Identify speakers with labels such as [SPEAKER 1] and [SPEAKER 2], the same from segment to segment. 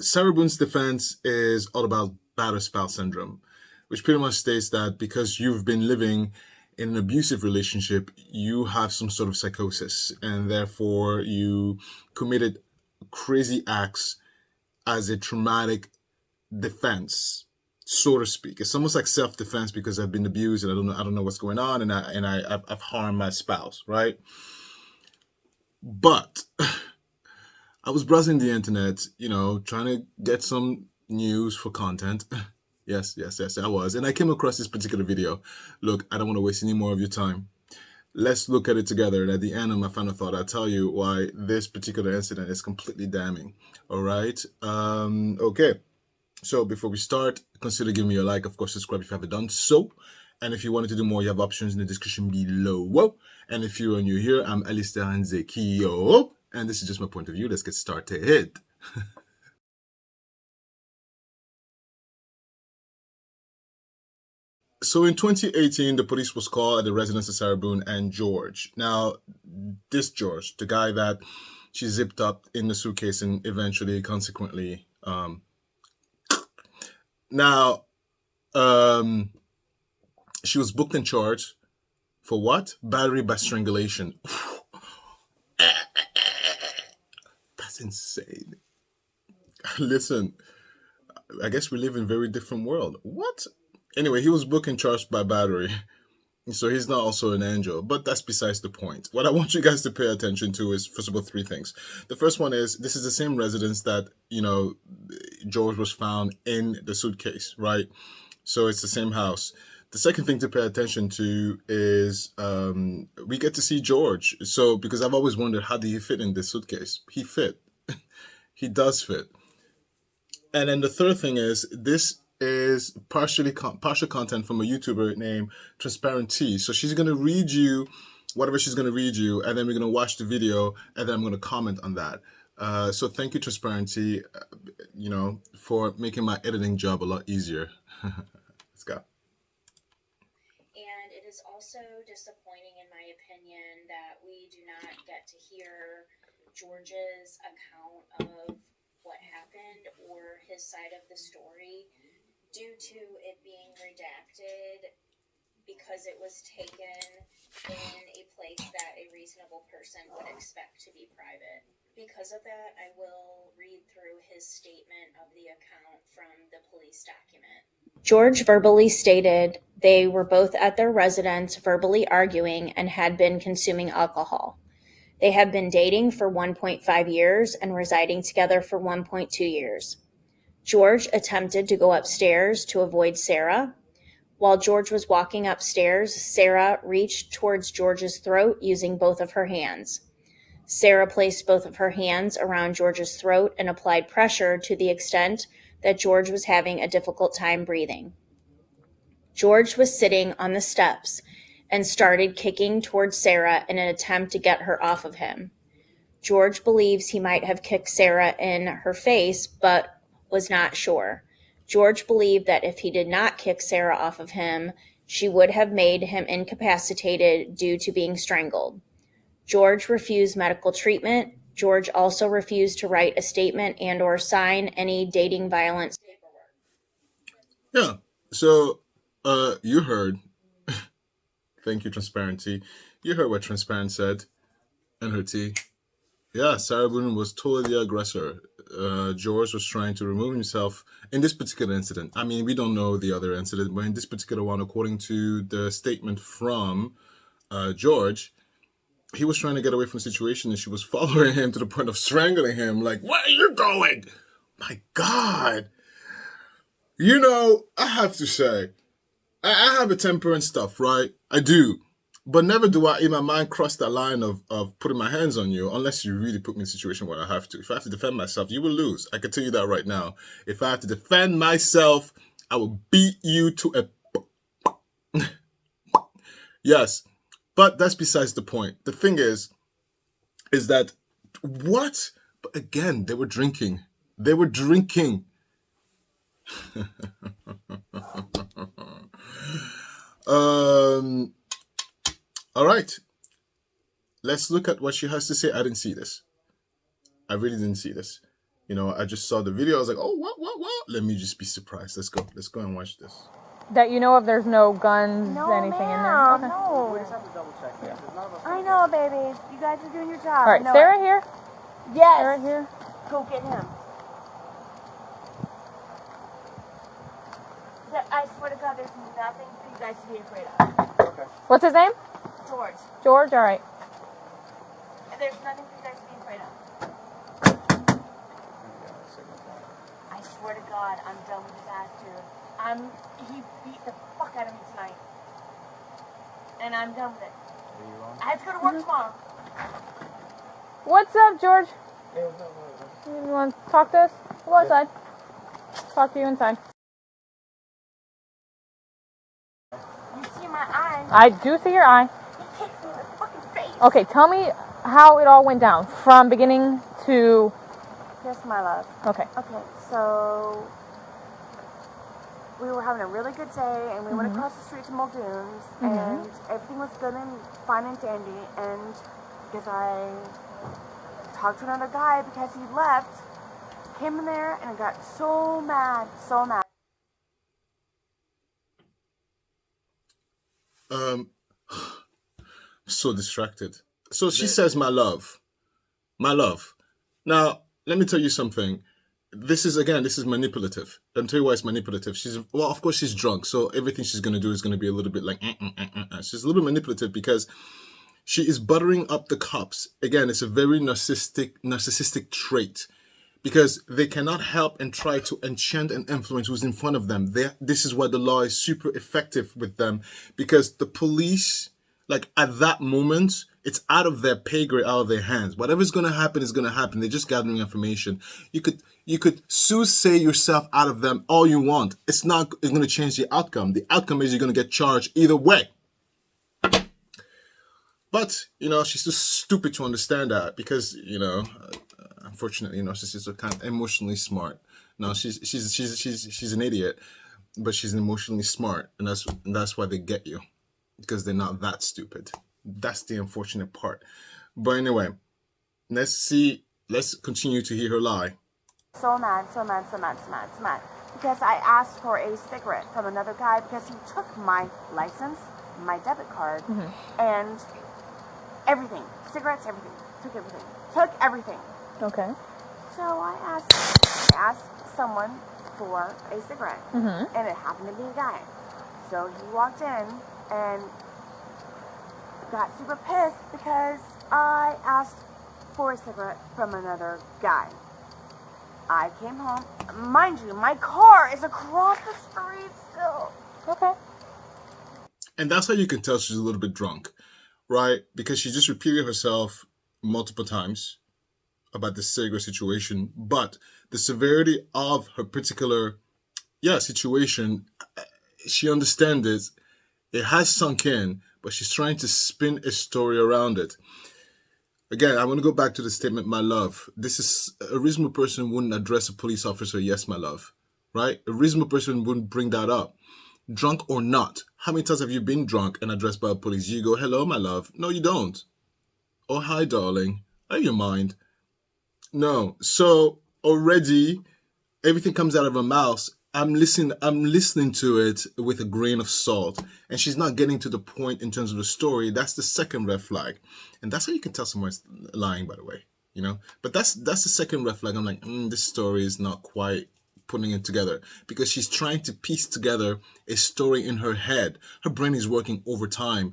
[SPEAKER 1] Sarah Boone's defense is all about battered spouse syndrome, which pretty much states that because you've been living in an abusive relationship, you have some sort of psychosis, and therefore you committed crazy acts as a traumatic defense, so to speak. It's almost like self-defense because I've been abused and I don't know what's going on, and I've harmed my spouse, right? But I was browsing the internet, trying to get some news for content. Yes, I was. And I came across this particular video. Look, I don't want to waste any more of your time. Let's look at it together. And at the end of my final thought, I'll tell you why this particular incident is completely damning. All right. Okay. So before we start, consider giving me a like. Of course, subscribe if you haven't done so. And if you wanted to do more, you have options in the description below. Whoa. And if you're new here, I'm Alistair Nzekio. And this is just my point of view. Let's get started. So in 2018, the police was called at the residence of Sarah Boone and George. Now, this George, the guy that she zipped up in the suitcase and eventually, consequently, she was booked and charged for what? Battery by strangulation. That's insane. Listen, I guess we live in a very different world. What? Anyway, he was booked and charged by battery. So he's not also an angel, but that's besides the point. What I want you guys to pay attention to is, first of all, three things. The first one is, this is the same residence that, George was found in the suitcase, right? So it's the same house. The second thing to pay attention to is we get to see George. So, because I've always wondered, how did he fit in this suitcase? He fit. He does fit. And then the third thing is, this is partial content from a YouTuber named Transparent T. So she's going to read you whatever she's going to read you, and then we're going to watch the video, and then I'm going to comment on that. So thank you, Transparent T, for making my editing job a lot easier. Let's go.
[SPEAKER 2] And it is also disappointing, in my opinion, that we do not get to hear George's account of what happened or his side of the story, due to it being redacted because it was taken in a place that a reasonable person would expect to be private. Because of that, I will read through his statement of the account from the police document. George verbally stated they were both at their residence verbally arguing and had been consuming alcohol. They had been dating for 1.5 years and residing together for 1.2 years. George attempted to go upstairs to avoid Sarah. While George was walking upstairs, Sarah reached towards George's throat using both of her hands. Sarah placed both of her hands around George's throat and applied pressure to the extent that George was having a difficult time breathing. George was sitting on the steps and started kicking towards Sarah in an attempt to get her off of him. George believes he might have kicked Sarah in her face, but was not sure. George believed that if he did not kick Sarah off of him, she would have made him incapacitated due to being strangled. George refused medical treatment. George also refused to write a statement and or sign any dating violence paperwork.
[SPEAKER 1] Yeah, so you heard. Thank you, Transparency. You heard what Transparent said and her T. Yeah, Sarah Boone was totally the aggressor. George was trying to remove himself in this particular incident. I mean, we don't know the other incident, but in this particular one, according to the statement from George, he was trying to get away from the situation, and she was following him to the point of strangling him. Like, where are you going? My God. I have to say, I have a temper and stuff, right? I do. But never do I in my mind cross that line of putting my hands on you unless you really put me in a situation where I have to. If I have to defend myself, you will lose. I can tell you that right now. If I have to defend myself, I will beat you to a... Yes. But that's besides the point. The thing is that what? But again, they were drinking. They were drinking. All right. Let's look at what she has to say. I didn't see this. I really didn't see this. I just saw the video. I was like, oh, what? Let me just be surprised. Let's go and watch this.
[SPEAKER 3] That you know of, there's no guns, anything in there? Okay.
[SPEAKER 4] No.
[SPEAKER 5] We just have to double check. Yeah. There's none of us.
[SPEAKER 4] I know, baby. You guys are doing your job.
[SPEAKER 3] All right, Sarah here?
[SPEAKER 4] Yes.
[SPEAKER 3] Sarah here?
[SPEAKER 4] Go get him. I swear to God, there's nothing for you guys to be afraid of.
[SPEAKER 5] Okay.
[SPEAKER 3] What's his name?
[SPEAKER 4] George.
[SPEAKER 3] George? All right.
[SPEAKER 4] There's nothing for you guys to be afraid of. I swear to God, I'm done with this ass dude. He beat the fuck out of me tonight. And I'm done with it. I have to go to work tomorrow.
[SPEAKER 3] What's up, George?
[SPEAKER 5] Hey, what's up?
[SPEAKER 3] You want to talk to us? Go outside. Talk to you inside.
[SPEAKER 4] You see my eye?
[SPEAKER 3] I do see your eye.
[SPEAKER 4] He kicked me in the fucking face.
[SPEAKER 3] Okay, tell me how it all went down from beginning to...
[SPEAKER 4] Yes, my love.
[SPEAKER 3] Okay.
[SPEAKER 4] Okay, so we were having a really good day, and we went across the street to Muldoon's, and everything was good and fine and dandy, and because I talked to another guy because he left, came in there, and I got so mad, so mad.
[SPEAKER 1] So distracted. So she says, my love. Now, let me tell you something. This is manipulative. Let me tell you why it's manipulative. Of course she's drunk, so everything she's going to do is going to be a little bit like, She's a little bit manipulative because she is buttering up the cops. Again, it's a very narcissistic trait because they cannot help and try to enchant and influence who's in front of them. This is why the law is super effective with them, because the police, like at that moment, it's out of their pay grade, out of their hands. Whatever's going to happen is going to happen. They're just gathering information. You could say yourself out of them all you want. It's going to change the outcome. The outcome is you're going to get charged either way. But, she's too stupid to understand that because, unfortunately, narcissists are kind of emotionally smart. No, she's an idiot, but she's emotionally smart, and that's why they get you, because they're not that stupid. That's the unfortunate part. But anyway, let's continue to hear her lie.
[SPEAKER 4] So mad. Because I asked for a cigarette from another guy because he took my license, my debit card, and everything. Cigarettes, everything. Took everything.
[SPEAKER 3] Okay.
[SPEAKER 4] So I asked someone for a cigarette, and it happened to be a guy. So he walked in and got super pissed because I asked for a cigarette from another guy. I came home. Mind you, my car is across the street still.
[SPEAKER 3] Okay.
[SPEAKER 1] And that's how you can tell she's a little bit drunk, right? Because she just repeated herself multiple times about the cigarette situation, but the severity of her particular situation, she understands it. It has sunk in, but she's trying to spin a story around it. Again, I want to go back to the statement, my love. This is a reasonable person wouldn't address a police officer, yes, my love, right? A reasonable person wouldn't bring that up. Drunk or not. How many times have you been drunk and addressed by a police? You go, hello, my love. No, you don't. Oh, hi, darling. Are you mind? No. So already everything comes out of her mouth. I'm listening to it with a grain of salt, and she's not getting to the point in terms of the story. That's the second red flag, and that's how you can tell someone's lying, by the way, But that's the second red flag. I'm like, this story is not quite putting it together, because she's trying to piece together a story in her head. Her brain is working overtime.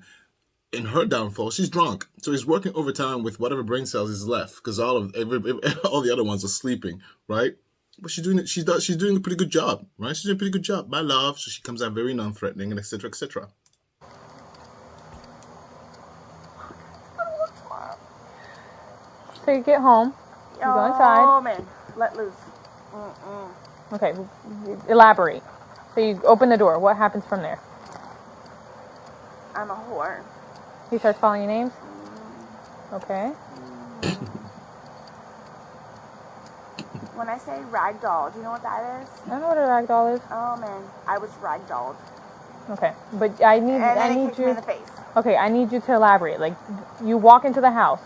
[SPEAKER 1] In her downfall, she's drunk, so he's working overtime with whatever brain cells is left, because all the other ones are sleeping, right? But she's doing a pretty good job, right? She's doing a pretty good job, my love. So she comes out very non-threatening, and etc. etc.
[SPEAKER 3] So you get home, you go inside.
[SPEAKER 4] Oh man, let loose.
[SPEAKER 3] Okay, elaborate. So you open the door. What happens from there?
[SPEAKER 4] I'm a whore.
[SPEAKER 3] He starts calling you names? Okay.
[SPEAKER 4] When I say ragdoll, do you know what that is?
[SPEAKER 3] I don't know what a ragdoll is.
[SPEAKER 4] Oh man, I was ragdolled.
[SPEAKER 3] Okay, but I need
[SPEAKER 4] kicked me
[SPEAKER 3] you.
[SPEAKER 4] in the face.
[SPEAKER 3] Okay, I need you to elaborate. Like, you walk into the house.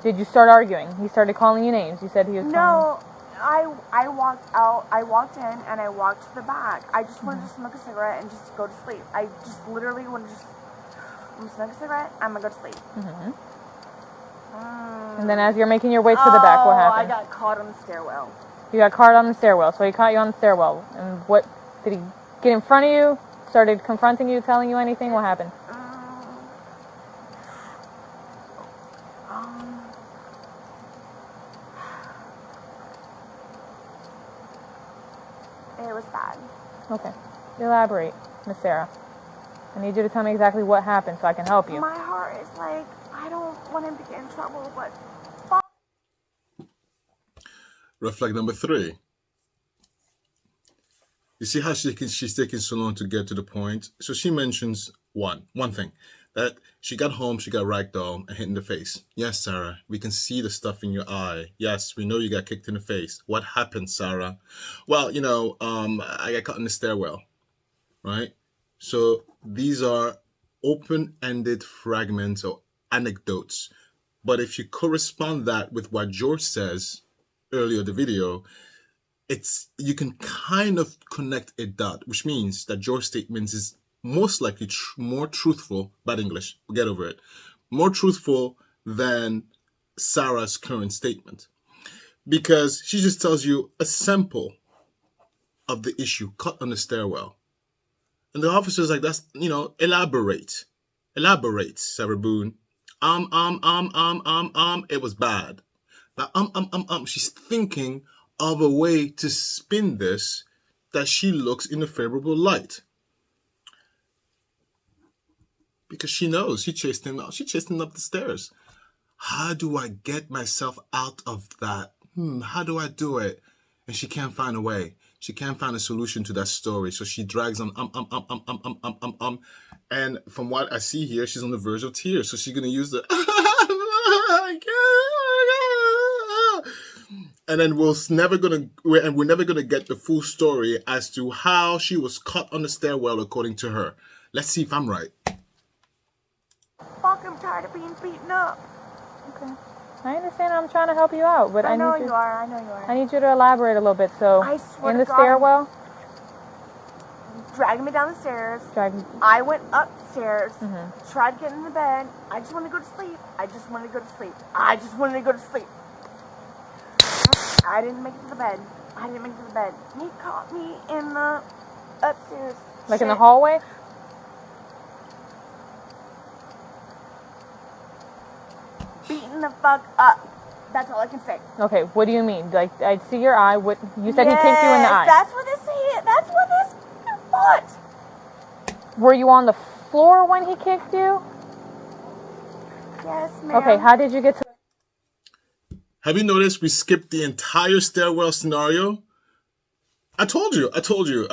[SPEAKER 3] Did you start arguing? He started calling you names. You said he was.
[SPEAKER 4] No, I walked out. I walked in and I walked to the back. I just wanted to smoke a cigarette and just go to sleep. I just literally wanted to I'm gonna smoke a cigarette. I'm gonna go to sleep.
[SPEAKER 3] And then as you're making your way to the back, what happened?
[SPEAKER 4] I got caught on the stairwell.
[SPEAKER 3] You got caught on the stairwell, so he caught you on the stairwell. And what, did he get in front of you, started confronting you, telling you anything? What happened?
[SPEAKER 4] It was bad.
[SPEAKER 3] Okay. Elaborate, Miss Sarah. I need you to tell me exactly what happened so I can help you.
[SPEAKER 4] My heart is like, I don't want him to get in trouble, but
[SPEAKER 1] Red flag number 3. You see how she's taking so long to get to the point? So she mentions one thing. That she got home, she got ragdolled and hit in the face. Yes, Sarah, we can see the stuff in your eye. Yes, we know you got kicked in the face. What happened, Sarah? Well, I got caught in the stairwell, right? So these are open-ended fragments or anecdotes. But if you correspond that with what George says earlier in the video, you can kind of connect a dot, which means that George's statements is most likely more truthful, bad English, get over it, more truthful than Sarah's current statement. Because she just tells you a sample of the issue, caught on the stairwell. And the officer's like, that's, elaborate, Sarah Boone. It was bad. Now, she's thinking of a way to spin this that she looks in a favorable light. Because she knows she chased him out. She chased him up the stairs. How do I get myself out of that? How do I do it? And she can't find a way. She can't find a solution to that story. So she drags on And from what I see here, she's on the verge of tears. So she's gonna use the and then we're never gonna get the full story as to how she was caught on the stairwell according to her. Let's see if I'm right.
[SPEAKER 4] Fuck, I'm tired of being beaten up.
[SPEAKER 3] Okay. I understand. I'm trying to help you out, but
[SPEAKER 4] I know you are.
[SPEAKER 3] I need you to elaborate a little bit. So,
[SPEAKER 4] I swear
[SPEAKER 3] in
[SPEAKER 4] to
[SPEAKER 3] the
[SPEAKER 4] God,
[SPEAKER 3] stairwell,
[SPEAKER 4] dragging me down the stairs.
[SPEAKER 3] dragging.
[SPEAKER 4] I went upstairs, tried getting in the bed. I just wanted to go to sleep. I didn't make it to the bed. He caught me in the upstairs.
[SPEAKER 3] Like in the hallway?
[SPEAKER 4] Beating the fuck up. That's all I can say.
[SPEAKER 3] Okay, what do you mean? Like, I see your eye. What you said he kicked you in the eye.
[SPEAKER 4] That's what this foot.
[SPEAKER 3] Were you on the floor when he kicked you?
[SPEAKER 4] Yes, ma'am.
[SPEAKER 3] Okay, how did you get to...
[SPEAKER 1] Have you noticed we skipped the entire stairwell scenario? I told you. I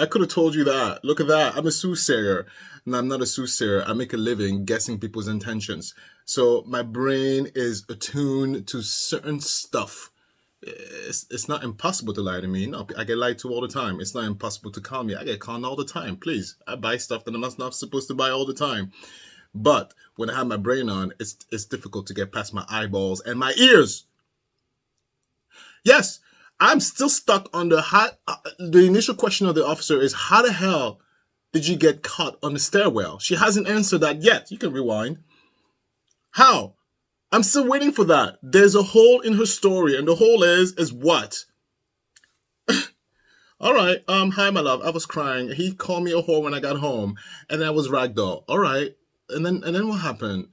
[SPEAKER 1] could have told you that. Look at that. I'm a soothsayer. No, I'm not a soothsayer. I make a living guessing people's intentions. So my brain is attuned to certain stuff. It's not impossible to lie to me. No, I get lied to all the time. It's not impossible to con me. I get conned all the time. Please. I buy stuff that I'm not supposed to buy all the time. But when I have my brain on, it's difficult to get past my eyeballs and my ears. Yes, I'm still stuck on the initial question of the officer is, how the hell did you get caught on the stairwell? She hasn't answered that yet. You can rewind. How? I'm still waiting for that. There's a hole in her story, and the hole is what? All right. Hi, my love. I was crying. He called me a whore when I got home, and I was ragdoll. All right. And then what happened?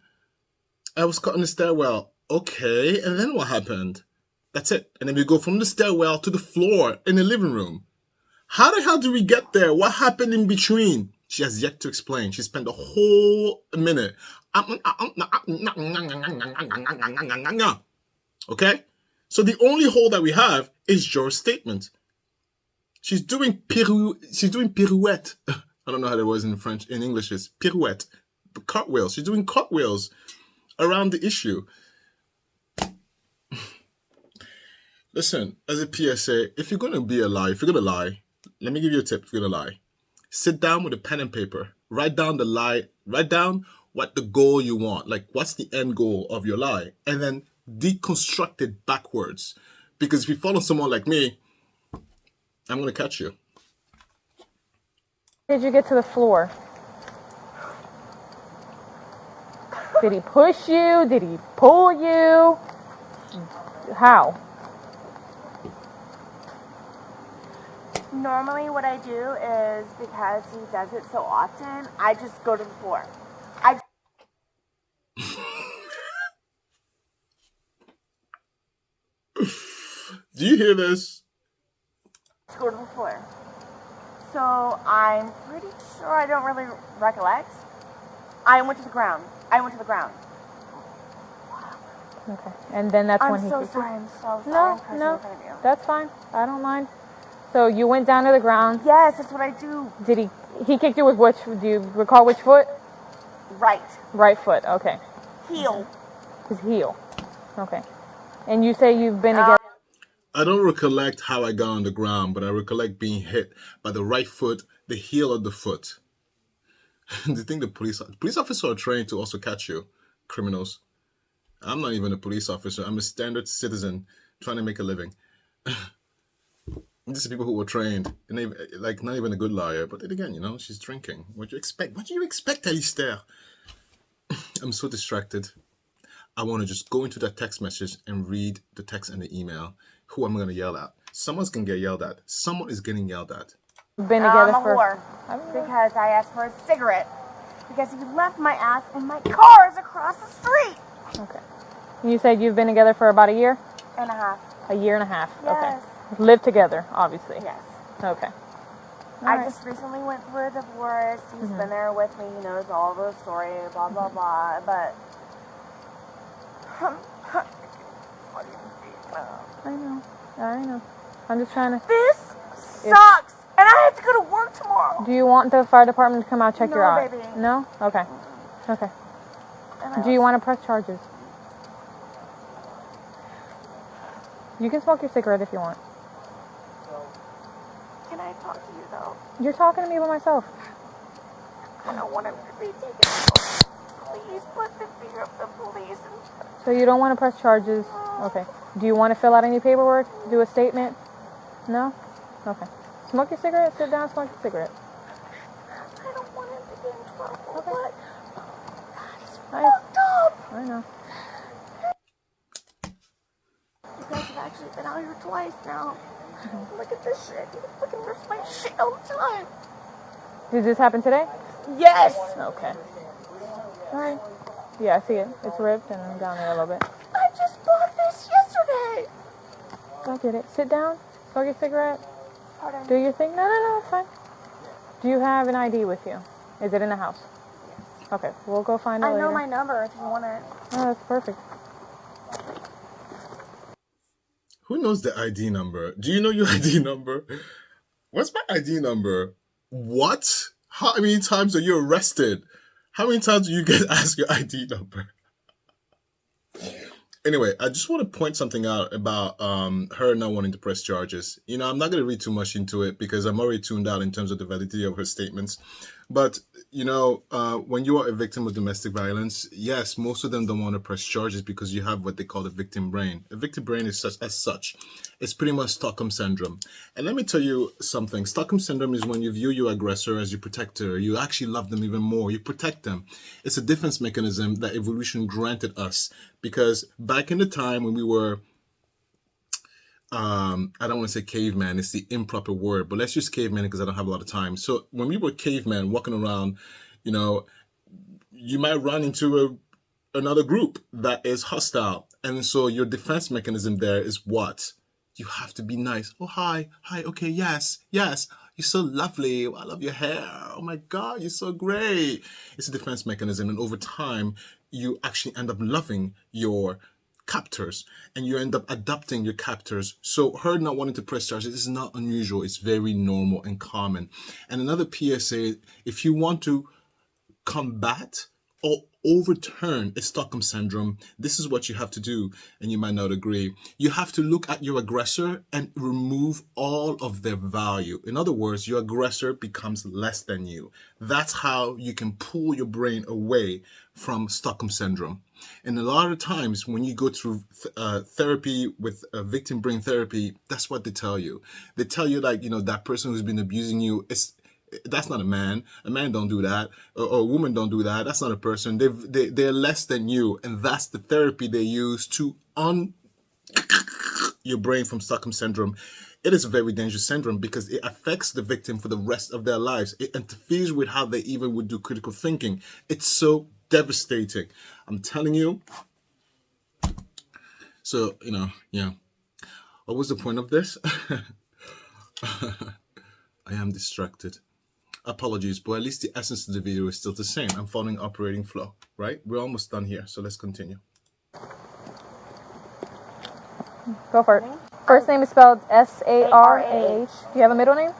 [SPEAKER 1] I was caught in the stairwell. Okay. And then what happened? That's it. And then we go from the stairwell to the floor in the living room. How the hell did we get there? What happened in between? She has yet to explain. She spent a whole minute. Okay? So the only hole that we have is your statement. She's doing pirouette. I don't know how that was in French. In English, it's pirouette. Cartwheels. She's doing cartwheels around the issue. Listen, as a PSA, if you're going to lie, let me give you a tip. If you're going to lie, sit down with a pen and paper. Write down the lie. Write down what the goal you want. Like, what's the end goal of your lie? And then deconstruct it backwards. Because if you follow someone like me, I'm gonna catch you.
[SPEAKER 3] Did you get to the floor? Did he push you? Did he pull you? How?
[SPEAKER 4] Normally what I do is, because he does it so often, I just go to the floor. I
[SPEAKER 1] Do you hear this?
[SPEAKER 4] just go to the floor. So I'm pretty sure, I don't really recollect. I went to the ground.
[SPEAKER 3] Okay. And then that's when
[SPEAKER 4] I'm
[SPEAKER 3] he
[SPEAKER 4] so
[SPEAKER 3] kicked
[SPEAKER 4] sorry. I'm so sorry.
[SPEAKER 3] you?
[SPEAKER 4] I'm cursing
[SPEAKER 3] No,
[SPEAKER 4] in front of you.
[SPEAKER 3] that's fine. I don't mind. So you went down to the ground.
[SPEAKER 4] Yes, that's what I do.
[SPEAKER 3] Did he kicked you with which, do you recall which foot?
[SPEAKER 4] Right.
[SPEAKER 3] Right foot, okay.
[SPEAKER 4] Heel.
[SPEAKER 3] His heel. Okay. And you say you've been together.
[SPEAKER 1] I don't recollect how I got on the ground, but I recollect being hit by the right foot, the heel of the foot. Do you think the police officers are trained to also catch you, criminals? I'm not even a police officer. I'm a standard citizen trying to make a living. These are people who were trained, and they, like, not even a good liar. But then again, she's drinking. What do you expect? What do you expect, Alistair? I'm so distracted. I want to just go into that text message and read the text and the email. Who am I going to yell at? Someone's going to get yelled at. Someone is getting yelled at.
[SPEAKER 3] Been
[SPEAKER 4] I'm
[SPEAKER 3] together
[SPEAKER 4] a
[SPEAKER 3] for
[SPEAKER 4] whore. Because I asked for a cigarette. Because he left my ass in my car is across the street.
[SPEAKER 3] Okay. You said you've been together for about a year?
[SPEAKER 4] And a half.
[SPEAKER 3] A year and a half.
[SPEAKER 4] Yes.
[SPEAKER 3] Okay. Live together, obviously.
[SPEAKER 4] Yes.
[SPEAKER 3] Okay.
[SPEAKER 4] I just recently went through a divorce. He's been there with me. He knows all the story, blah, blah, blah. But
[SPEAKER 3] I know. I'm just trying to.
[SPEAKER 4] this sucks. And I have to go to work tomorrow.
[SPEAKER 3] Do you want the fire department to come out check
[SPEAKER 4] No,
[SPEAKER 3] your eye?
[SPEAKER 4] baby.
[SPEAKER 3] No? Okay. Okay.
[SPEAKER 4] And
[SPEAKER 3] Do you want to press charges? You can smoke your cigarette if you want.
[SPEAKER 4] Can I talk to you, though?
[SPEAKER 3] You're talking to me by myself.
[SPEAKER 4] I don't want him to be taken out. Please put the fear of the police.
[SPEAKER 3] So you don't want to press charges? Okay. Do you want to fill out any paperwork? Do a statement? No? Okay. Smoke your cigarette. Sit down, smoke your cigarette.
[SPEAKER 4] I don't want him to get in trouble.
[SPEAKER 3] Okay.
[SPEAKER 4] But he's fucked up.
[SPEAKER 3] I know.
[SPEAKER 4] You guys have actually been out here twice now. Look at this shit. You fucking rip my shit all the time.
[SPEAKER 3] Did this happen today?
[SPEAKER 4] Yes.
[SPEAKER 3] Okay. Alright. Yeah, I see it. It's ripped and down there a little bit.
[SPEAKER 4] I just bought this yesterday.
[SPEAKER 3] I get it. Sit down. Smoke your cigarette.
[SPEAKER 4] Pardon?
[SPEAKER 3] Do your thing. No, it's fine. Do you have an ID with you? Is it in the house? Okay, we'll go find it
[SPEAKER 4] I
[SPEAKER 3] later.
[SPEAKER 4] know my number if you want it.
[SPEAKER 3] Oh, that's perfect.
[SPEAKER 1] Who knows the ID number? Do you know your ID number? What's my ID number? What? How many times are you arrested? How many times do you get asked your ID number? Anyway, I just want to point something out about her not wanting to press charges. I'm not going to read too much into it because I'm already tuned out in terms of the validity of her statements. But, when you are a victim of domestic violence, yes, most of them don't want to press charges because you have what they call the victim brain. A victim brain is such. It's pretty much Stockholm syndrome. And let me tell you something. Stockholm syndrome is when you view your aggressor as your protector. You actually love them even more. You protect them. It's a defense mechanism that evolution granted us. Because back in the time when we were, I don't want to say caveman, it's the improper word, but let's use caveman because I don't have a lot of time. So when we were cavemen walking around, you might run into another group that is hostile. And so your defense mechanism there is what? You have to be nice. Oh, hi, okay, yes, you're so lovely. I love your hair. Oh my God, you're so great. It's a defense mechanism. And over time, you actually end up loving your captors and you end up adopting your captors. So her not wanting to press charges is not unusual. It's very normal and common. And another PSA, if you want to combat or overturn a Stockholm syndrome, this is what you have to do, and you might not agree. You have to look at your aggressor and remove all of their value. In other words, your aggressor becomes less than you. That's how you can pull your brain away from Stockholm syndrome. And a lot of times when you go through therapy with victim brain therapy, that's what they tell you. They tell you, like, that person who's been abusing you, that's not a man. A man don't do that. Or a woman don't do that. That's not a person. They're less than you. And that's the therapy they use to your brain from Stockholm syndrome. It is a very dangerous syndrome because it affects the victim for the rest of their lives. It interferes with how they even would do critical thinking. It's so devastating. I'm telling you. So, yeah. What was the point of this? I am distracted. Apologies, but at least the essence of the video is still the same. I'm following operating flow, right? We're almost done here, so let's continue.
[SPEAKER 3] Go for it. First name is spelled Sarah. Do you have a middle name?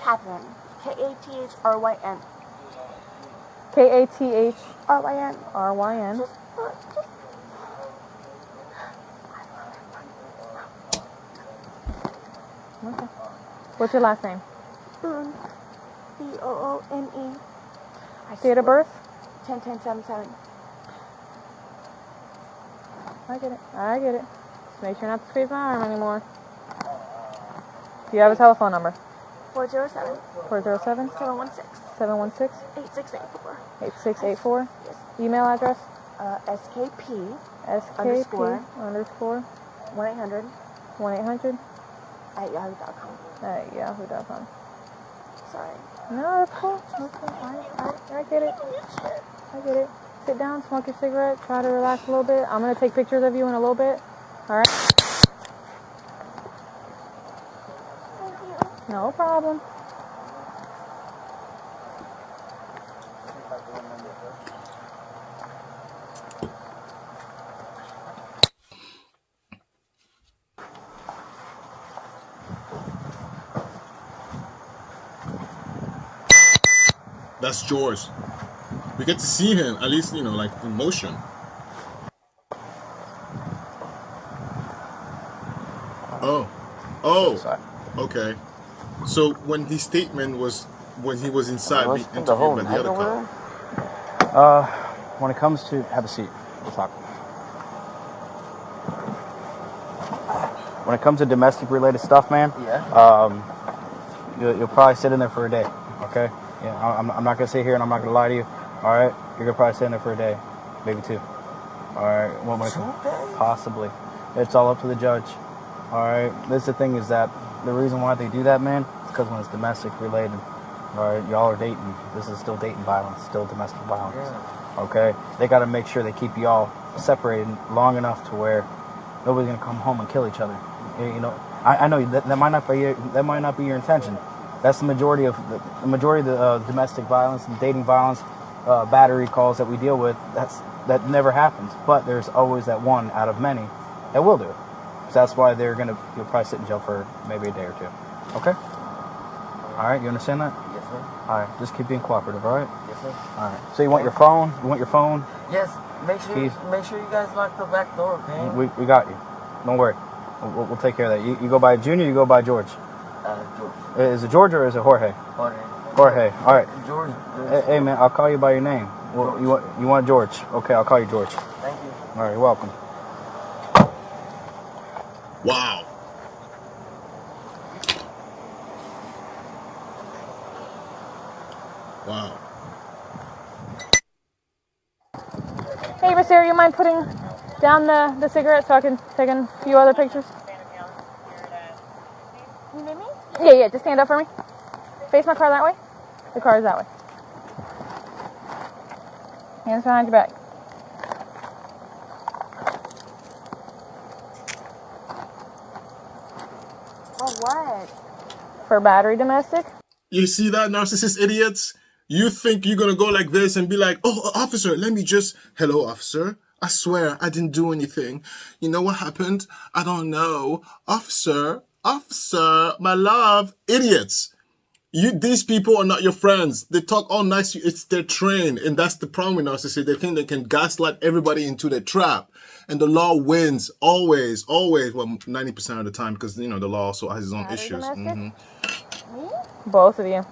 [SPEAKER 4] Catherine. Kathryn.
[SPEAKER 3] Kathryn.
[SPEAKER 4] Ryn.
[SPEAKER 3] Okay. What's your last name?
[SPEAKER 4] Boone. Boone.
[SPEAKER 3] Date of birth?
[SPEAKER 4] 10/10/77.
[SPEAKER 3] I get it. Just make sure not to squeeze my arm anymore. Do you have a telephone number?
[SPEAKER 4] 407
[SPEAKER 3] 407
[SPEAKER 4] 716
[SPEAKER 3] 716
[SPEAKER 4] 8684.
[SPEAKER 3] 8684.
[SPEAKER 4] Yes.
[SPEAKER 3] Email address?
[SPEAKER 4] SKP
[SPEAKER 3] SKP _
[SPEAKER 4] 1-800
[SPEAKER 3] 1-800
[SPEAKER 4] at yahoo.com.
[SPEAKER 3] at yahoo.com.
[SPEAKER 4] Sorry.
[SPEAKER 3] No, that's cool. Okay. I get it. I get it. Sit down, smoke your cigarette, try to relax a little bit. I'm going to take pictures of you in a little bit. All right?
[SPEAKER 4] Thank you.
[SPEAKER 3] No problem.
[SPEAKER 1] That's George. We get to see him, at least, like in motion. Oh, okay. So when the statement was when he was inside being interviewed by the other cop.
[SPEAKER 5] When it comes to, have a seat, we'll talk. When it comes to domestic related stuff, man, you'll probably sit in there for a day, okay? Yeah, I'm not gonna sit here and I'm not gonna lie to you. All right, you're gonna probably sit in there for a day, maybe 2. All right, possibly. It's all up to the judge. All right, this the thing is that the reason why they do that, man, is because when it's domestic related, all right, y'all are dating. This is still dating violence, still domestic violence. Yeah. Okay, they got to make sure they keep y'all separated long enough to where nobody's gonna come home and kill each other. I know that might not be your intention. That's the majority of the domestic violence and dating violence, battery calls that we deal with. That never happens. But there's always that one out of many that will do it. So that's why you'll probably sit in jail for maybe a day or 2. Okay. All right. You understand that?
[SPEAKER 6] Yes, sir.
[SPEAKER 5] All right. Just keep being cooperative. All right.
[SPEAKER 6] Yes, sir.
[SPEAKER 5] All right. So you want your phone?
[SPEAKER 6] Yes. Make sure you guys lock the back door, okay?
[SPEAKER 5] We got you. Don't worry. We'll take care of that. You go by Junior. You go by George.
[SPEAKER 6] George.
[SPEAKER 5] Is it George or is it Jorge? Jorge. All right.
[SPEAKER 6] George.
[SPEAKER 5] Hey, man, I'll call you by your name. Well, you want George? Okay, I'll call you George.
[SPEAKER 6] Thank you.
[SPEAKER 5] All right, you're welcome.
[SPEAKER 1] Wow. Wow.
[SPEAKER 3] Hey, Miss Sarah, you mind putting down the cigarette so I can take a few other pictures?
[SPEAKER 4] You need me?
[SPEAKER 3] Yeah, just stand up for me. Face my car that way. The car is that way. Hands behind your back.
[SPEAKER 4] For what?
[SPEAKER 3] For battery domestic.
[SPEAKER 1] You see that, narcissist idiots? You think you're gonna go like this and be like, oh, officer, hello, officer. I swear I didn't do anything. You know what happened? I don't know. Officer, my love. Idiots. These people are not your friends. They talk all nice. It's their train, and that's the problem with narcissists. They think they can gaslight everybody into their trap, and the law wins always, always. Well, 90% of the time, because the law also has its own
[SPEAKER 3] Battery
[SPEAKER 1] issues.
[SPEAKER 3] domestic?
[SPEAKER 4] Me?
[SPEAKER 3] Both of you.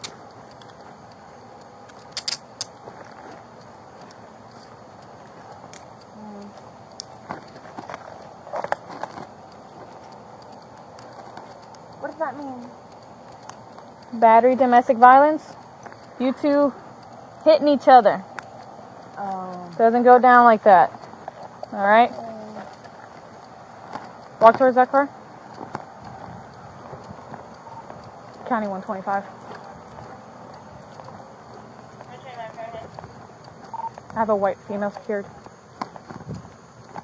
[SPEAKER 4] What does that mean?
[SPEAKER 3] Battery domestic violence. You two hitting each other.
[SPEAKER 4] Oh.
[SPEAKER 3] Doesn't go down like that. All right. Walk towards that car. County 125. I have a white female secured.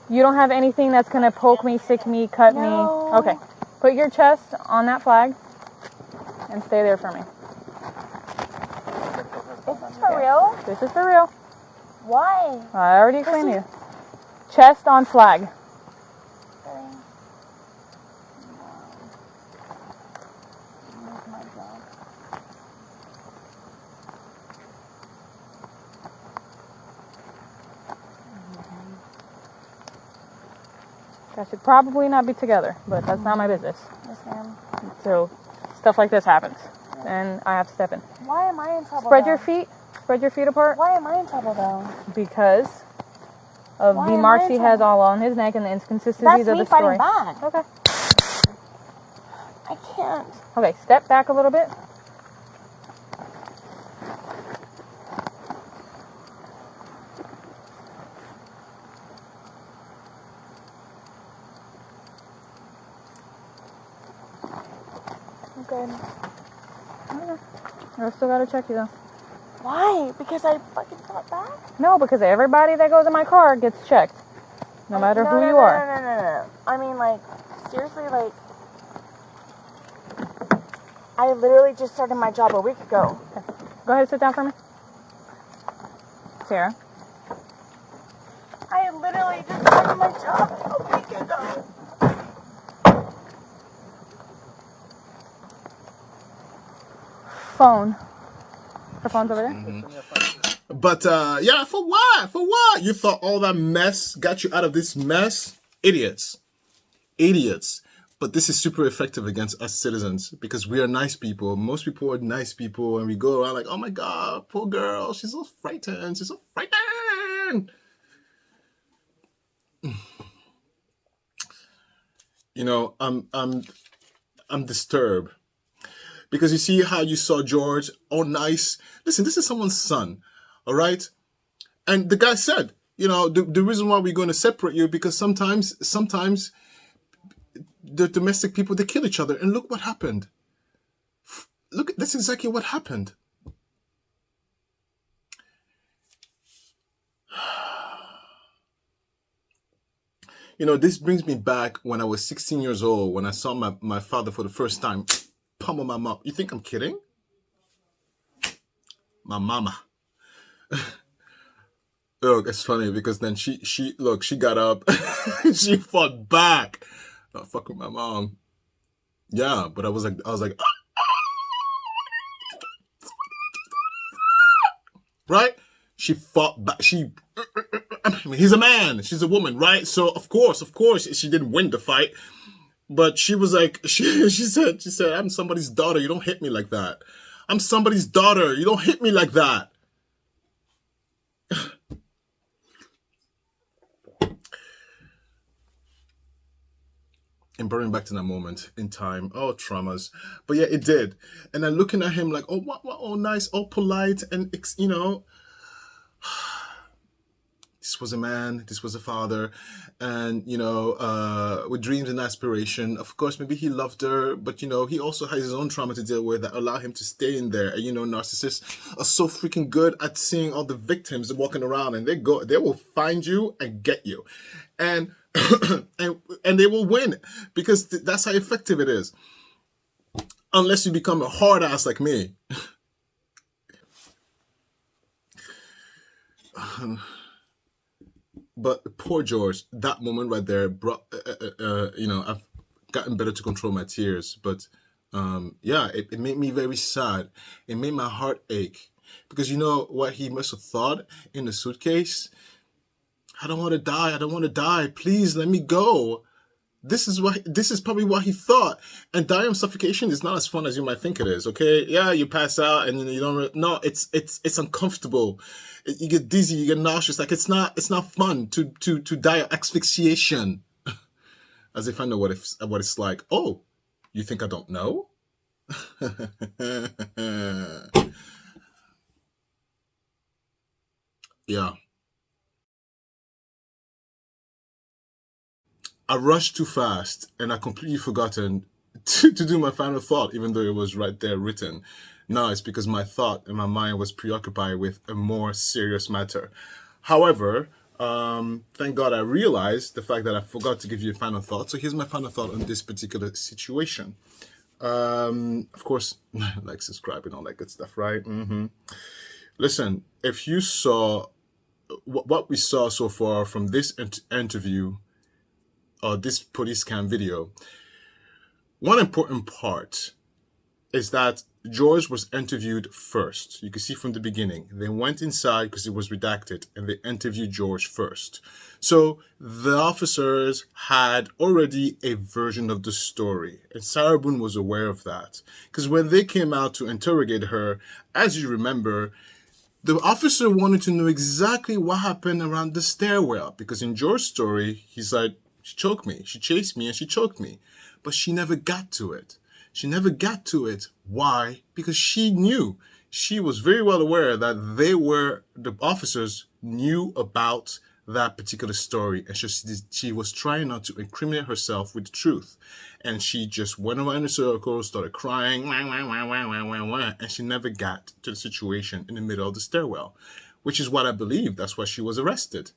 [SPEAKER 3] You don't have anything that's gonna poke me, stick me, cut
[SPEAKER 4] No.
[SPEAKER 3] me. Okay. Put your chest on that flag and stay there for me.
[SPEAKER 4] Is this for real?
[SPEAKER 3] This is for real.
[SPEAKER 4] Why?
[SPEAKER 3] I already explained to you. Chest on flag. That should probably not be together, but that's not my business.
[SPEAKER 4] Yes, ma'am.
[SPEAKER 3] So stuff like this happens, and I have to step in.
[SPEAKER 4] Why am I in trouble?
[SPEAKER 3] Spread
[SPEAKER 4] though?
[SPEAKER 3] your feet. Spread your feet apart.
[SPEAKER 4] Why am I in trouble though?
[SPEAKER 3] Because of
[SPEAKER 4] Why
[SPEAKER 3] the
[SPEAKER 4] am
[SPEAKER 3] marks
[SPEAKER 4] I in
[SPEAKER 3] he has
[SPEAKER 4] trouble?
[SPEAKER 3] all on his neck and the inconsistencies
[SPEAKER 4] That's
[SPEAKER 3] of
[SPEAKER 4] me
[SPEAKER 3] the story.
[SPEAKER 4] fighting back.
[SPEAKER 3] Okay.
[SPEAKER 4] I can't.
[SPEAKER 3] Okay, step back a little bit.
[SPEAKER 4] Okay.
[SPEAKER 3] I still gotta check you though.
[SPEAKER 4] Why? Because I fucking fought back?
[SPEAKER 3] No, because everybody that goes in my car gets checked, no matter who you are.
[SPEAKER 4] No. I mean, like, seriously, like, I literally just started my job a week ago.
[SPEAKER 3] Go ahead and sit down for me. Sarah.
[SPEAKER 4] I literally just started my job a week ago.
[SPEAKER 3] Phone. Her phone's over there?
[SPEAKER 1] But yeah, for what? For what? You thought all that mess got you out of this mess? Idiots. Idiots. But this is super effective against us citizens because we are nice people. Most people are nice people, and we go around like, oh my God, poor girl. She's so frightened. She's so frightened. I'm disturbed. Because you see how you saw George, all nice. Listen, this is someone's son, all right? And the guy said, the reason why we're going to separate you because sometimes the domestic people, they kill each other. And look what happened. Look, that's exactly what happened. This brings me back when I was 16 years old, when I saw my father for the first time. Pummel my mom. You think I'm kidding? My mama. Look, it's funny because then she got up. She fought back. Not fuck with my mom. Yeah, but I was like, right? She fought back. He's a man. She's a woman, right? So of course, she didn't win the fight. But she was like, she said, I'm somebody's daughter. You don't hit me like that. I'm somebody's daughter. You don't hit me like that. And bringing back to that moment in time. Oh, traumas. But yeah, it did. And then looking at him like, oh, what, oh, nice, oh, polite. And, this was a man, this was a father, and, with dreams and aspiration. Of course, maybe he loved her, but, he also has his own trauma to deal with that allow him to stay in there. And, narcissists are so freaking good at seeing all the victims walking around, and they will find you and get you. And, and they will win because that's how effective it is. Unless you become a hard ass like me. But poor George, that moment right there brought, I've gotten better to control my tears, but Yeah, it made me very sad. It made my heart ache. Because you know what he must have thought in the suitcase? I don't want to die. I don't want to die. Please let me go. This is probably what he thought. And dying of suffocation is not as fun as you might think it is. Okay, yeah, you pass out and you don't. No, it's uncomfortable. You get dizzy. You get nauseous. Like it's not fun to die of asphyxiation. As if I know what it's like. Oh, you think I don't know? Yeah. I rushed too fast and I completely forgotten to do my final thought, even though it was right there written. No, it's because my thought and my mind was preoccupied with a more serious matter. However, thank God I realized the fact that I forgot to give you a final thought. So here's my final thought on this particular situation. Of course, like, subscribe and all that good stuff, right? Listen, if you saw what we saw so far from this interview, or this police cam video, one important part is that George was interviewed first. You can see from the beginning. They went inside because it was redacted and they interviewed George first. So the officers had already a version of the story. And Sarah Boone was aware of that. Because when they came out to interrogate her, as you remember, the officer wanted to know exactly what happened around the stairwell. Because in George's story, he's like, she choked me. She chased me and she choked me. But she never got to it. She never got to it. Why? Because she knew. She was very well aware that the officers knew about that particular story. And she was trying not to incriminate herself with the truth. And she just went around in a circle, started crying, and she never got to the situation in the middle of the stairwell, which is what I believe. That's why she was arrested.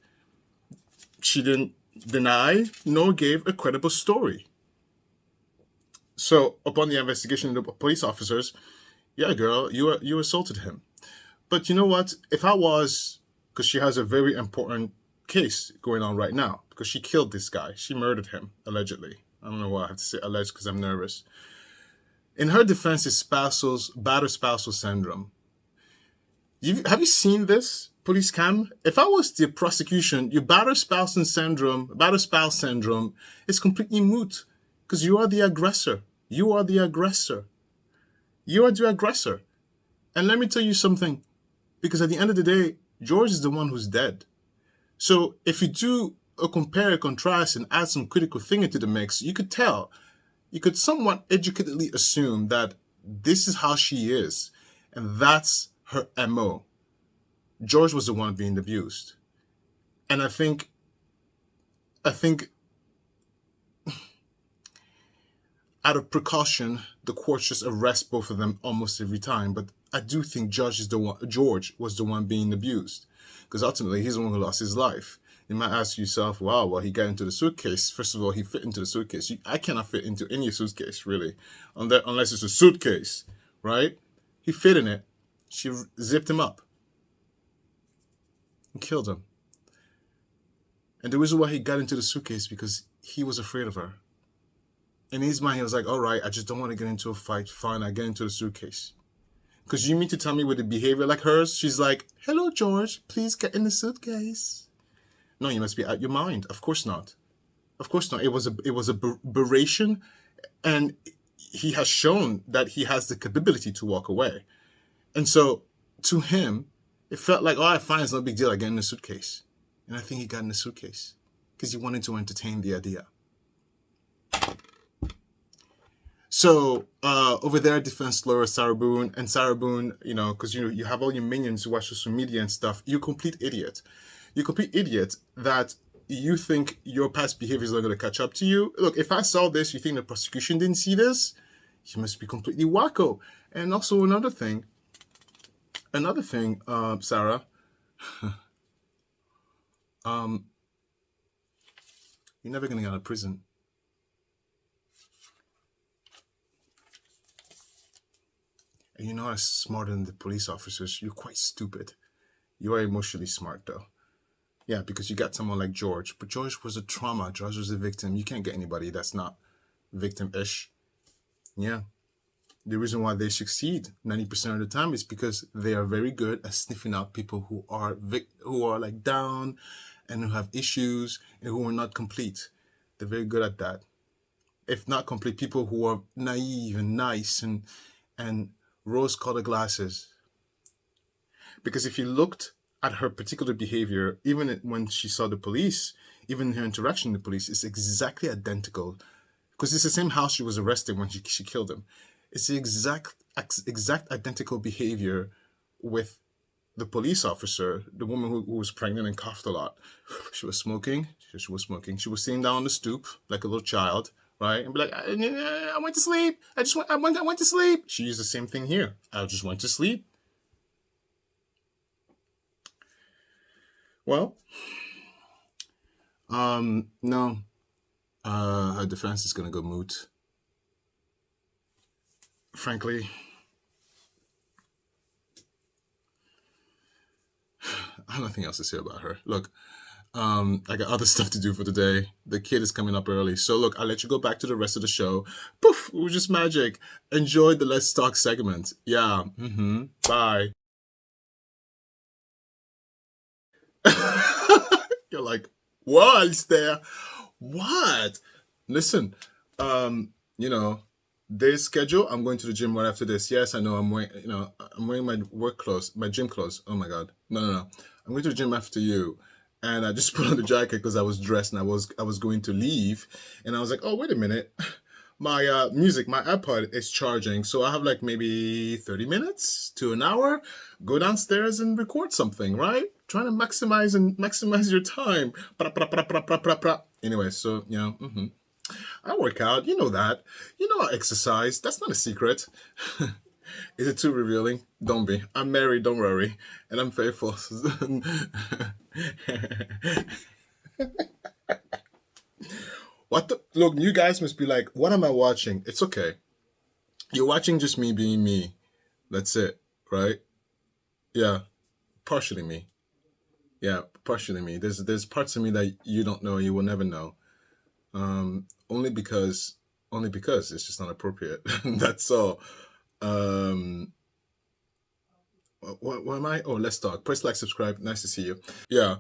[SPEAKER 1] She didn't deny nor gave a credible story. So upon the investigation of the police officers, yeah, girl, you assaulted him. But you know what? If I was, because she has a very important case going on right now, because she killed this guy. She murdered him, allegedly. I don't know why I have to say alleged because I'm nervous. In her defense is battered spousal syndrome. Have you seen this police cam? If I was the prosecution, your battered spouse syndrome is completely moot because you are the aggressor. You are the aggressor. You are the aggressor. And let me tell you something, because at the end of the day, George is the one who's dead. So if you do a compare and contrast and add some critical thing into the mix, you could tell, you could somewhat educatedly assume that this is how she is. And that's her MO. George was the one being abused. And I think out of precaution, the courts just arrest both of them almost every time. But I do think George was the one being abused. Because ultimately, he's the one who lost his life. You might ask yourself, wow, well, he got into the suitcase. First of all, he fit into the suitcase. I cannot fit into any suitcase, really, unless it's a suitcase, right? He fit in it. She zipped him up and killed him. And the reason why he got into the suitcase because he was afraid of her. In his mind, he was like, all right, I just don't want to get into a fight. Fine, I get into the suitcase. Because you mean to tell me with a behavior like hers, she's like, hello, George, please get in the suitcase. No, you must be out your mind. Of course not. Of course not. It was a berration, and he has shown that he has the capability to walk away. And so, to him, it felt like, all right, fine, it's no big deal. I get in the suitcase. And I think he got in the suitcase because he wanted to entertain the idea. So over there, defense lawyer Sarah Boone, because you have all your minions who watch social media and stuff. You're a complete idiot. You're a complete idiot that you think your past behavior is not going to catch up to you. Look, if I saw this, you think the prosecution didn't see this? You must be completely wacko. And also another thing, Sarah, you're never going to get out of prison. And you're not as smart than the police officers. You're quite stupid. You are emotionally smart, though. Yeah, because you got someone like George. But George was a trauma. George was a victim. You can't get anybody that's not victim-ish. Yeah. the reason why they succeed 90% of the time is because they are very good at sniffing out people who are like down and who have issues and who are not complete. They're very good at that. If not complete, people who are naive and nice and rose-colored glasses. Because if you looked at her particular behavior, even when she saw the police, even her interaction with the police, is exactly identical. Because it's the same house she was arrested when she killed him. It's the exact identical behavior with the police officer, the woman who was pregnant and coughed a lot. She was smoking. She was smoking. She was sitting down on the stoop like a little child, right? And be like, I went to sleep. I went to sleep. She used the same thing here. I just went to sleep. Well, no. Her defense is gonna go moot. Frankly, I have nothing else to say about her. Look, I got other stuff to do for the day. The kid is coming up early. So look, I'll let you go back to the rest of the show. Poof, it was just magic. Enjoy the Let's Talk segment. Yeah, bye. You're like, what's there? What? Listen, this schedule, I'm going to the gym right after this. Yes, I know I'm wearing my work clothes, my gym clothes. Oh my God. No. I'm going to the gym after you. And I just put on the jacket because I was dressed and I was going to leave. And I was like, oh, wait a minute. My music, my iPod is charging. So I have like maybe 30 minutes to an hour. Go downstairs and record something, right? Trying to maximize your time. Anyway, so, I work out. You know that. You know I exercise. That's not a secret. Is it too revealing? Don't be. I'm married, don't worry. And I'm faithful. Look, you guys must be like, what am I watching? It's okay. You're watching just me being me. That's it, right? Yeah, partially me. Yeah, partially me. There's parts of me that you don't know, you will never know. Only because it's just not appropriate. That's all. What am I? Oh, let's talk. Press like, subscribe. Nice to see you. Yeah.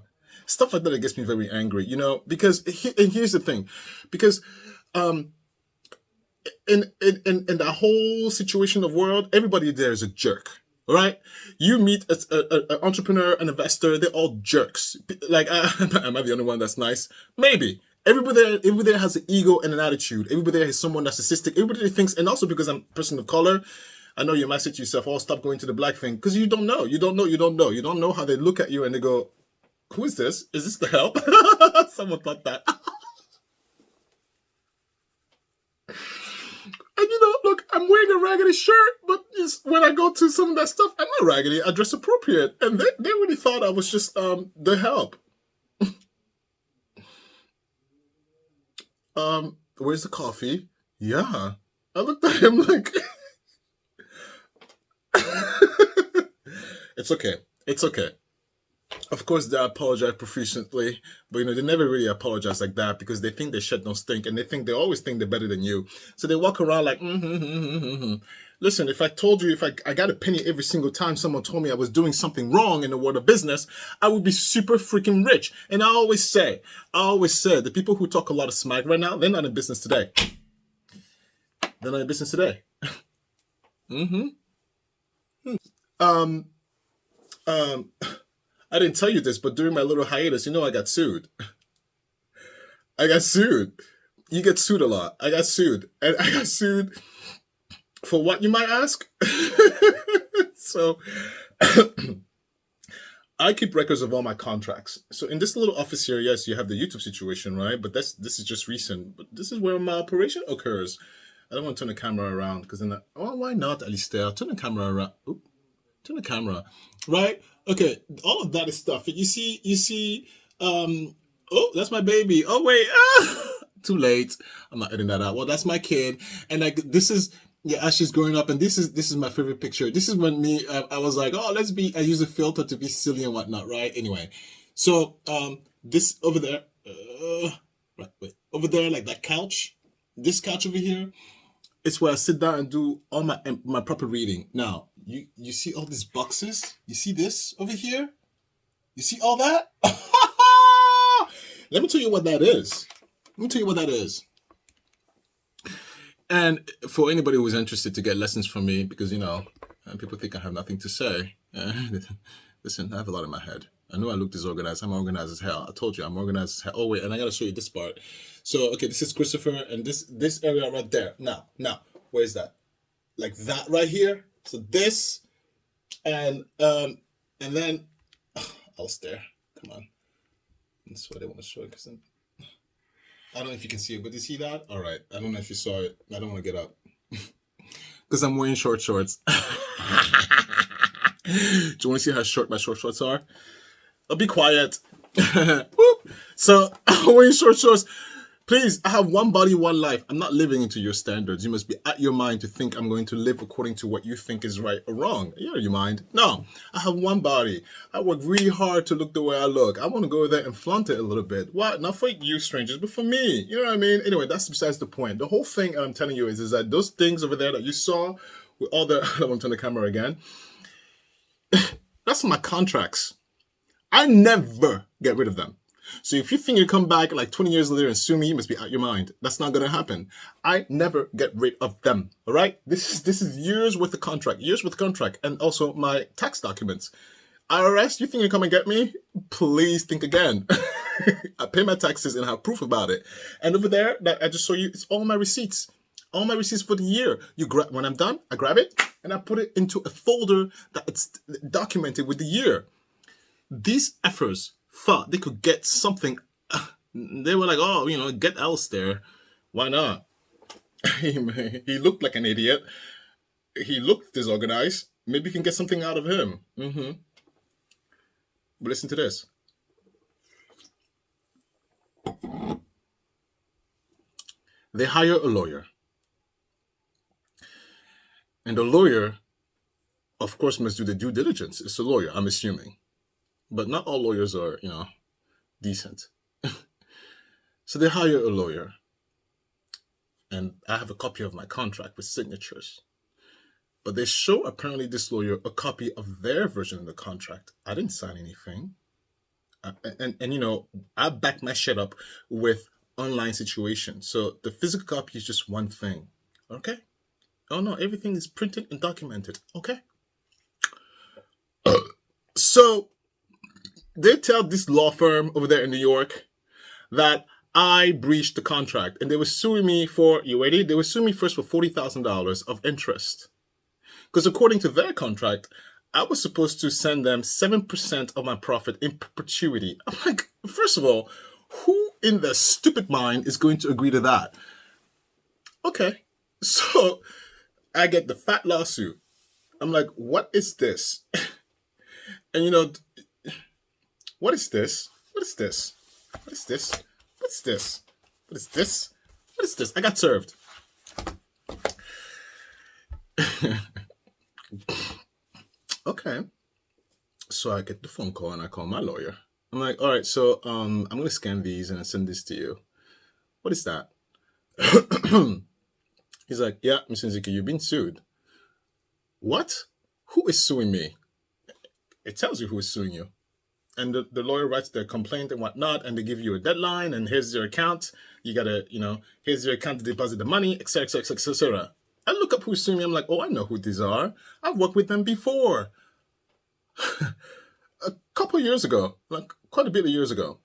[SPEAKER 1] Stuff like that, it gets me very angry, because, and here's the thing, because, in the whole situation of world, everybody there is a jerk. Right? You meet an entrepreneur, an investor, they're all jerks. Like, am I the only one that's nice? Maybe. Everybody there has an ego and an attitude. Everybody there is someone narcissistic. Everybody thinks, and also because I'm a person of color, I know you might say to yourself, oh, stop going to the black thing. Because you don't know. You don't know how they look at you and they go, who is this? Is this the help? Someone thought that. And look, I'm wearing a raggedy shirt, but when I go to some of that stuff, I'm not raggedy. I dress appropriate. And they really thought I was just the help. Where's the coffee? Yeah. I looked at him like... It's okay. It's okay. Of course, they apologize profusely, but they never really apologize like that because they think they shed no stink, and they always think they're better than you. So they walk around like, Listen, if I told you, if I got a penny every single time someone told me I was doing something wrong in the world of business, I would be super freaking rich. And I always say, the people who talk a lot of smack right now, they're not in business today. They're not in business today. I didn't tell you this, but during my little hiatus, I got sued. You get sued a lot. I got sued. And I got sued for what, you might ask? So, I keep records of all my contracts. So in this little office here, yes, you have the YouTube situation, right? But this is just recent. But this is where my operation occurs. I don't want to turn the camera around because then, why not, Alistair? Turn the camera around. Oop. Turn the camera, right? Okay, all of that is stuff. You see, oh, that's my baby. Oh, wait, too late. I'm not editing that out. Well, that's my kid. And this is, as she's growing up, and this is my favorite picture. This is when I was like, oh, I use a filter to be silly and whatnot, right? Anyway, so, this over there, right, wait, over there, like that couch, this couch over here, It's where I sit down and do all my proper reading. Now, you see all these boxes? You see this over here? You see all that? Let me tell you what that is. Let me tell you what that is. And for anybody who's interested to get lessons from me, because, people think I have nothing to say. Listen, I have a lot in my head. I know I look disorganized. I'm organized as hell. I told you I'm organized as hell. Oh, wait, and I got to show you this part. So, okay, this is Christopher, and this area right there. Now, where is that? Like that right here. So this, and then, I'll stare. Come on. That's what I want to show you, because I don't know if you can see it, but you see that? All right. I don't know if you saw it. I don't want to get up because I'm wearing short shorts. Do you want to see how short my short shorts are? I'll be quiet. Whoop. So I'm wearing short shorts. Please, I have one body, one life. I'm not living into your standards. You must be at your mind to think I'm going to live according to what you think is right or wrong. You're out of your mind. No, I have one body. I work really hard to look the way I look. I want to go there and flaunt it a little bit. What? Not for you strangers, but for me. You know what I mean? Anyway, that's besides the point. The whole thing I'm telling you is that those things over there that you saw with all the... I want to turn the camera again. That's my contracts. I never get rid of them. So if you think you come back like 20 years later and sue me, you must be out your mind. That's not going to happen. I never get rid of them. All right? This is years worth of contract, and also my tax documents. IRS, you think you come and get me? Please think again. I pay my taxes and have proof about it. And over there, that I just showed you, it's all my receipts. All my receipts for the year. When I'm done, I grab it and I put it into a folder that it's documented with the year. These efforts thought they could get something. They were like, oh, get Alistair. Why not? He looked like an idiot. He looked disorganized. Maybe you can get something out of him. But listen to this. They hire a lawyer. And the lawyer, of course, must do the due diligence. It's a lawyer, I'm assuming. But not all lawyers are, decent. So they hire a lawyer. And I have a copy of my contract with signatures. But they show apparently this lawyer a copy of their version of the contract. I didn't sign anything. And I back my shit up with online situation. So the physical copy is just one thing. Okay? Oh no, everything is printed and documented. Okay? So they tell this law firm over there in New York that I breached the contract, and they were suing me for, you ready? They were suing me first for $40,000 of interest. Because according to their contract, I was supposed to send them 7% of my profit in perpetuity. I'm like, first of all, who in their stupid mind is going to agree to that? Okay, so I get the fat lawsuit. I'm like, what is this? And what is this? What is this? What is this? What's this? What is this? What is this? I got served. Okay. So I get the phone call and I call my lawyer. I'm like, all right, so I'm going to scan these and send this to you. What is that? He's like, yeah, Mr. Nziki, you've been sued. What? Who is suing me? It tells you who is suing you. And the lawyer writes their complaint and whatnot, and they give you a deadline, and here's your account. You gotta, here's your account to deposit the money, etc., etc., etc. I look up who's suing me. I'm like, oh, I know who these are. I've worked with them before. A couple of years ago, like quite a bit of years ago.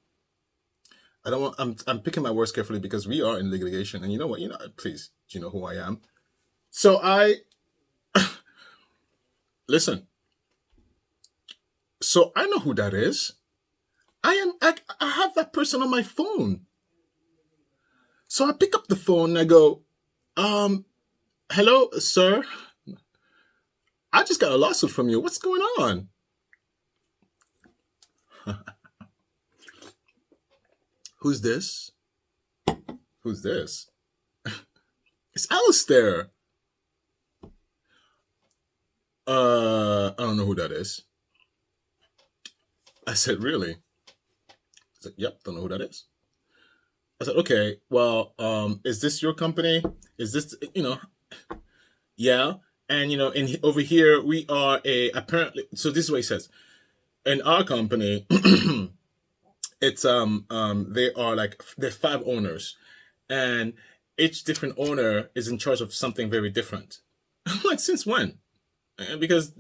[SPEAKER 1] I'm picking my words carefully because we are in litigation, and you know what? Please, do you know who I am? So listen. So I know who that is. I have that person on my phone. So I pick up the phone and I go, hello, sir. I just got a lawsuit from you. What's going on? Who's this? Who's this? It's Alistair. I don't know who that is. I said, really? He's like, yep, don't know who that is. I said, okay, well, is this your company? Is this, Yeah. And over here we are apparently. So this is what he says. In our company, it's they are like there's 5 owners, and each different owner is in charge of something very different. I'm like, since when? Because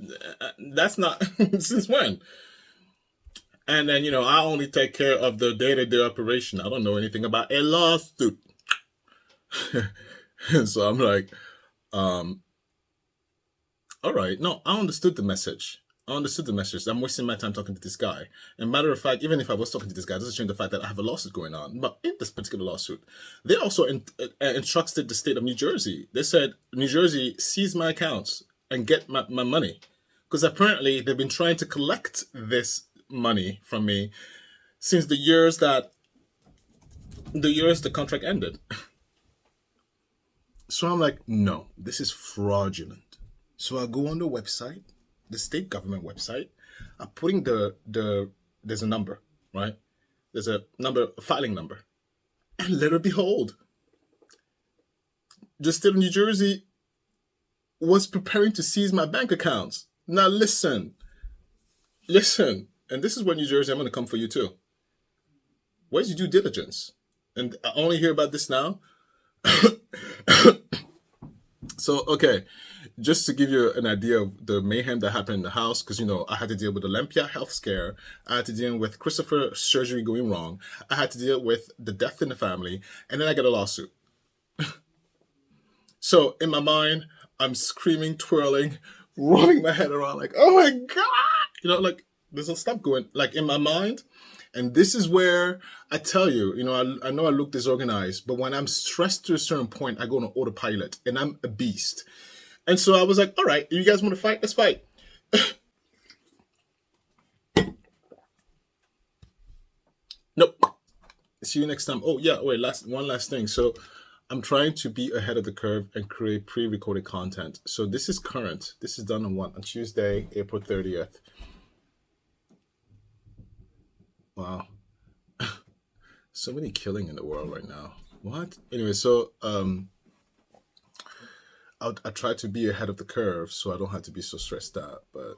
[SPEAKER 1] that's not since when. And then I only take care of the day-to-day operation. I don't know anything about a lawsuit. So I'm like, all right. No, I understood the message. I'm wasting my time talking to this guy. And matter of fact, even if I was talking to this guy, it doesn't change the fact that I have a lawsuit going on. But in this particular lawsuit, they also instructed the state of New Jersey. They said, New Jersey, seize my accounts and get my money. Because apparently they've been trying to collect this money from me since the years the contract ended. So I'm like, no, this is fraudulent. So I go on the website, the state government website. I'm putting there's a number, right? There's a filing number. And let it behold, the state of New Jersey was preparing to seize my bank accounts. Now listen. And this is where New Jersey, I'm going to come for you too. Where's your due diligence? And I only hear about this now. So, okay, just to give you an idea of the mayhem that happened in the house, because, I had to deal with Olympia health scare. I had to deal with Christopher surgery going wrong. I had to deal with the death in the family. And then I got a lawsuit. So in my mind, I'm screaming, twirling, rolling my head around like, oh my God, like there's a stuff going like in my mind. And this is where I tell you, I know I look disorganized, but when I'm stressed to a certain point, I go on autopilot and I'm a beast. And so I was like, all right, you guys want to fight? Let's fight. Nope. See you next time. Oh, yeah. Wait, one last thing. So I'm trying to be ahead of the curve and create pre-recorded content. So this is current. This is done on Tuesday, April 30th. Wow. So many killing in the world right now. What? Anyway, so I try to be ahead of the curve so I don't have to be so stressed out. But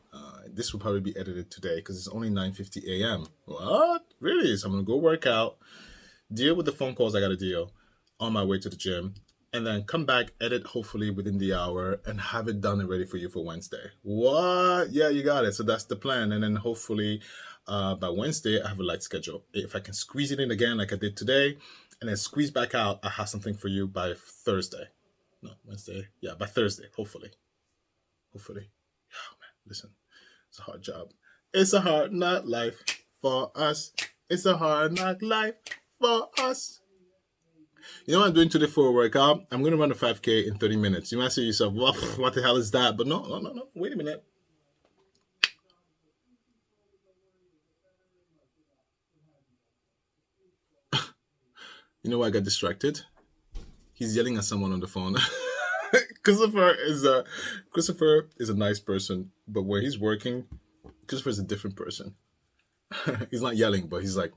[SPEAKER 1] this will probably be edited today because it's only 9:50 a.m. What? Really? So I'm going to go work out, deal with the phone calls I got to deal on my way to the gym, and then come back, edit hopefully within the hour, and have it done and ready for you for Wednesday. What? Yeah, you got it. So that's the plan. And then hopefully by Wednesday, I have a light schedule. If I can squeeze it in again like I did today, and then squeeze back out, I have something for you by Thursday. No, Wednesday. Yeah, by Thursday, hopefully. Oh, man, listen, it's a hard job. It's a hard knock life for us. It's a hard knock life for us. You know what I'm doing today for a workout? I'm going to run a 5K in 30 minutes. You might say to yourself, what the hell is that? But no. Wait a minute. You know why I got distracted? He's yelling at someone on the phone. Christopher is a nice person, but when he's working, Christopher is a different person. He's not yelling, but he's like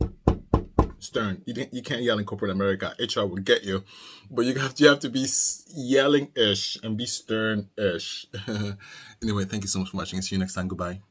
[SPEAKER 1] stern. You can't yell in corporate America. HR will get you, but you have to be yelling-ish and be stern-ish. Anyway, thank you so much for watching. See you next time. Goodbye.